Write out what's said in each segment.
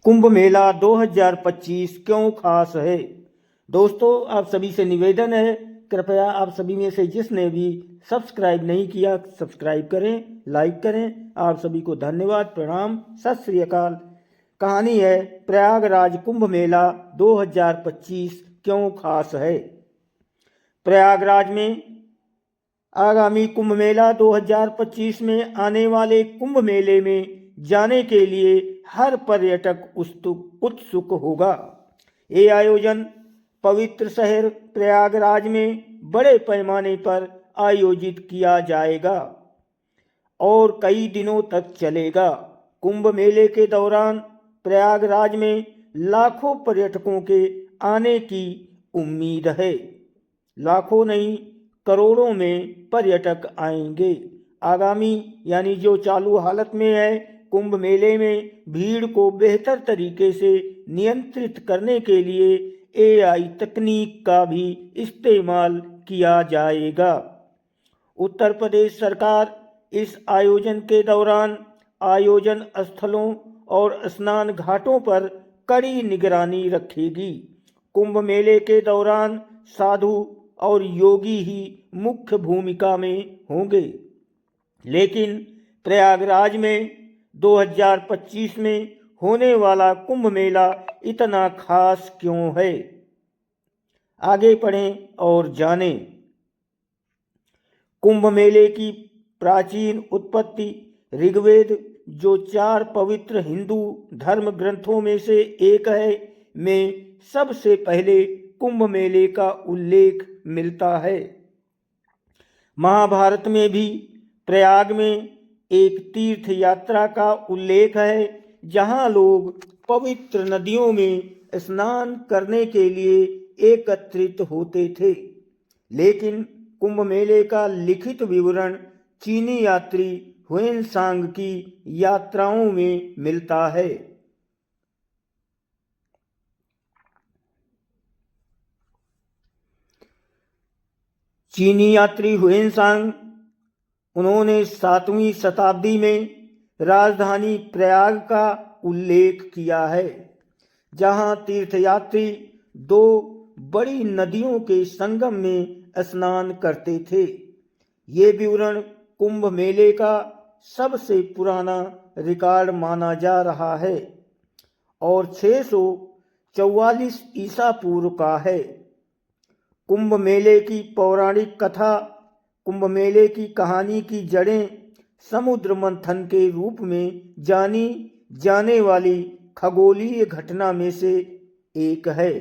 कुंभ मेला 2025 क्यों खास है। दोस्तों, आप सभी से निवेदन है, कृपया आप सभी में से जिसने भी सब्सक्राइब नहीं किया सब्सक्राइब करें, लाइक करें। आप सभी को धन्यवाद, प्रणाम, सत श्री अकाल। कहानी है प्रयागराज कुंभ मेला 2025 क्यों खास है। प्रयागराज में आगामी कुंभ मेला 2025 में आने वाले कुंभ मेले में जाने के लिए हर पर्यटक उत्सुक होगा। ये आयोजन पवित्र शहर प्रयागराज में बड़े पैमाने पर आयोजित किया जाएगा और कई दिनों तक चलेगा। कुंभ मेले के दौरान प्रयागराज में लाखों पर्यटकों के आने की उम्मीद है। लाखों नहीं, करोड़ों में पर्यटक आएंगे। आगामी यानी जो चालू हालत में है, कुंभ मेले में भीड़ को बेहतर तरीके से नियंत्रित करने के लिए एआई तकनीक का भी इस्तेमाल किया जाएगा। उत्तर प्रदेश सरकार इस आयोजन के दौरान आयोजन स्थलों और स्नान घाटों पर कड़ी निगरानी रखेगी। कुंभ मेले के दौरान साधु और योगी ही मुख्य भूमिका में होंगे। लेकिन प्रयागराज में 2025 में होने वाला कुंभ मेला इतना खास क्यों है, आगे पढ़ें और जानें। कुंभ मेले की प्राचीन उत्पत्ति ऋग्वेद, जो 4 पवित्र हिंदू धर्म ग्रंथों में से एक है, में सबसे पहले कुंभ मेले का उल्लेख मिलता है। महाभारत में भी प्रयाग में एक तीर्थ यात्रा का उल्लेख है, जहां लोग पवित्र नदियों में स्नान करने के लिए एकत्रित होते थे। लेकिन कुंभ मेले का लिखित विवरण चीनी यात्री हुएनसांग की यात्राओं में मिलता है। चीनी यात्री हुएनसांग, उन्होंने 7वीं शताब्दी में राजधानी प्रयाग का उल्लेख किया है, जहां तीर्थयात्री 2 बड़ी नदियों के संगम में स्नान करते थे। ये विवरण कुंभ मेले का सबसे पुराना रिकॉर्ड माना जा रहा है और 644 ईसा पूर्व का है। कुंभ मेले की पौराणिक कथा, कुंभ मेले की कहानी की जड़ें समुद्र मंथन के रूप में जानी जाने वाली खगोलीय घटना में से एक है।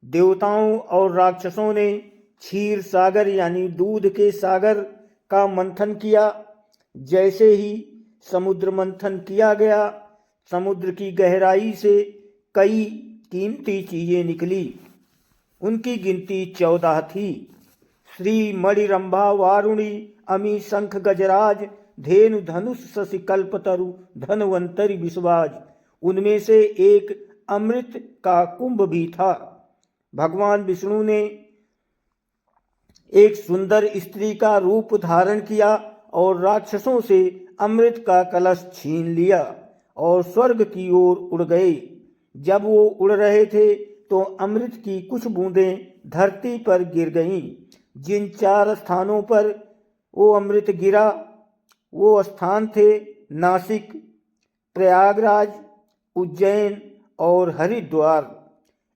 देवताओं और राक्षसों ने क्षीर सागर यानी दूध के सागर का मंथन किया। जैसे ही समुद्र मंथन किया गया, समुद्र की गहराई से कई कीमती चीजें निकली। उनकी गिनती 14 थी। श्री मणिरंभा वारुणी अमी शंख गजराज धेनु धनुष शशि कल्पतरु धनवंतरी विश्वाज। उनमें से एक अमृत का कुंभ भी था। भगवान विष्णु ने एक सुंदर स्त्री का रूप धारण किया और राक्षसों से अमृत का कलश छीन लिया और स्वर्ग की ओर उड़ गए। जब वो उड़ रहे थे तो अमृत की कुछ बूंदें धरती पर गिर गईं। जिन 4 स्थानों पर वो अमृत गिरा, वो स्थान थे नासिक, प्रयागराज, उज्जैन और हरिद्वार।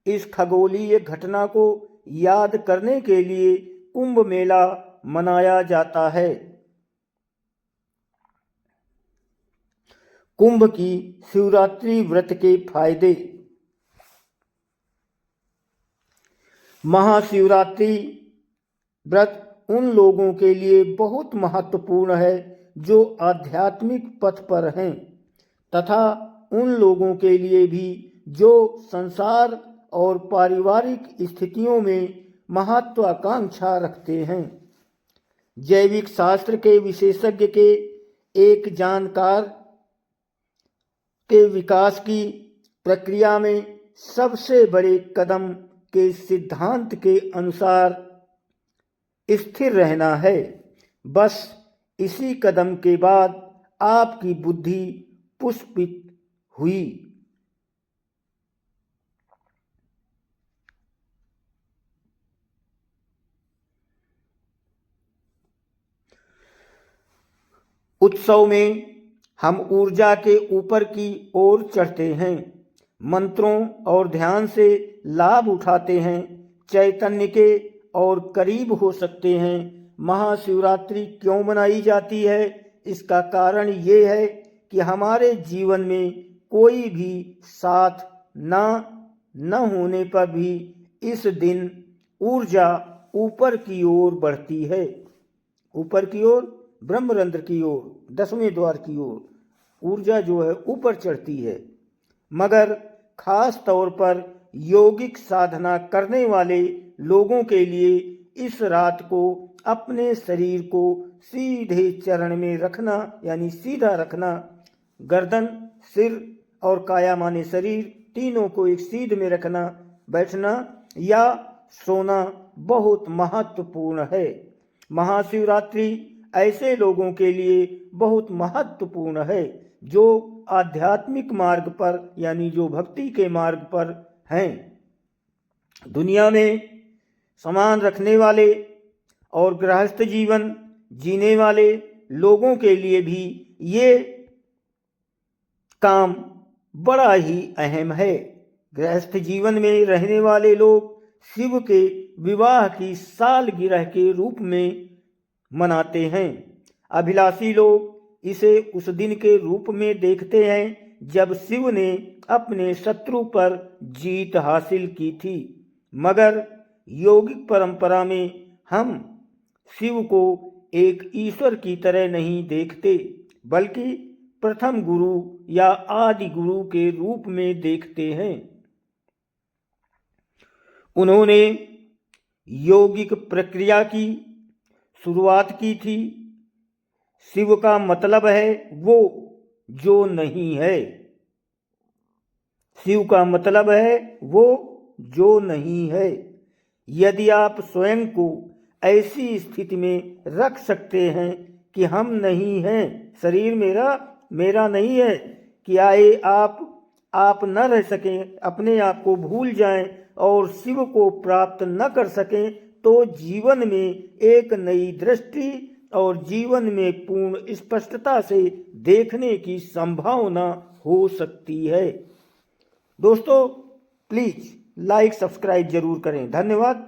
इस खगोलीय घटना को याद करने के लिए कुंभ मेला मनाया जाता है। कुंभ की शिवरात्रि व्रत के फायदे। महाशिवरात्रि व्रत उन लोगों के लिए बहुत महत्वपूर्ण है जो आध्यात्मिक पथ पर हैं, तथा उन लोगों के लिए भी जो संसार और पारिवारिक स्थितियों में महत्वाकांक्षा रखते हैं। जैविक शास्त्र के विशेषज्ञ के एक जानकार के विकास की प्रक्रिया में सबसे बड़े कदम के सिद्धांत के अनुसार स्थिर रहना है। बस इसी कदम के बाद आपकी बुद्धि पुष्पित हुई। उत्सव में हम ऊर्जा के ऊपर की ओर चढ़ते हैं, मंत्रों और ध्यान से लाभ उठाते हैं, चैतन्य के और करीब हो सकते हैं। महाशिवरात्रि क्यों मनाई जाती है? इसका कारण ये है कि हमारे जीवन में कोई भी साथ न होने पर भी इस दिन ऊर्जा ऊपर की ओर बढ़ती है, ऊपर की ओर, ब्रह्मरंध्र की ओर, 10वें द्वार की ओर ऊर्जा जो है ऊपर चढ़ती है। मगर खास तौर पर यौगिक साधना करने वाले लोगों के लिए इस रात को अपने शरीर को सीधे चरण में रखना, यानी सीधा रखना, गर्दन, सिर और काया माने शरीर तीनों को एक सीध में रखना, बैठना या सोना बहुत महत्वपूर्ण है। महाशिवरात्रि ऐसे लोगों के लिए बहुत महत्वपूर्ण है जो आध्यात्मिक मार्ग पर, यानी जो भक्ति के मार्ग पर हैं। दुनिया में सामान रखने वाले और गृहस्थ जीवन जीने वाले लोगों के लिए भी ये काम बड़ा ही अहम है। गृहस्थ जीवन में रहने वाले लोग शिव के विवाह की सालगिरह के रूप में मनाते हैं। अभिलाषी लोग इसे उस दिन के रूप में देखते हैं जब शिव ने अपने शत्रु पर जीत हासिल की थी। मगर यौगिक परंपरा में हम शिव को एक ईश्वर की तरह नहीं देखते, बल्कि प्रथम गुरु या आदि गुरु के रूप में देखते हैं। उन्होंने यौगिक प्रक्रिया की शुरुआत की थी। शिव का मतलब है वो जो नहीं है। शिव का मतलब है वो जो नहीं है। यदि आप स्वयं को ऐसी स्थिति में रख सकते हैं कि हम नहीं हैं, शरीर मेरा नहीं है, कि आए आप न रह सकें, अपने आप को भूल जाएं और शिव को प्राप्त न कर सकें, तो जीवन में एक नई दृष्टि और जीवन में पूर्ण स्पष्टता से देखने की संभावना हो सकती है। दोस्तों, प्लीज लाइक सब्सक्राइब जरूर करें। धन्यवाद।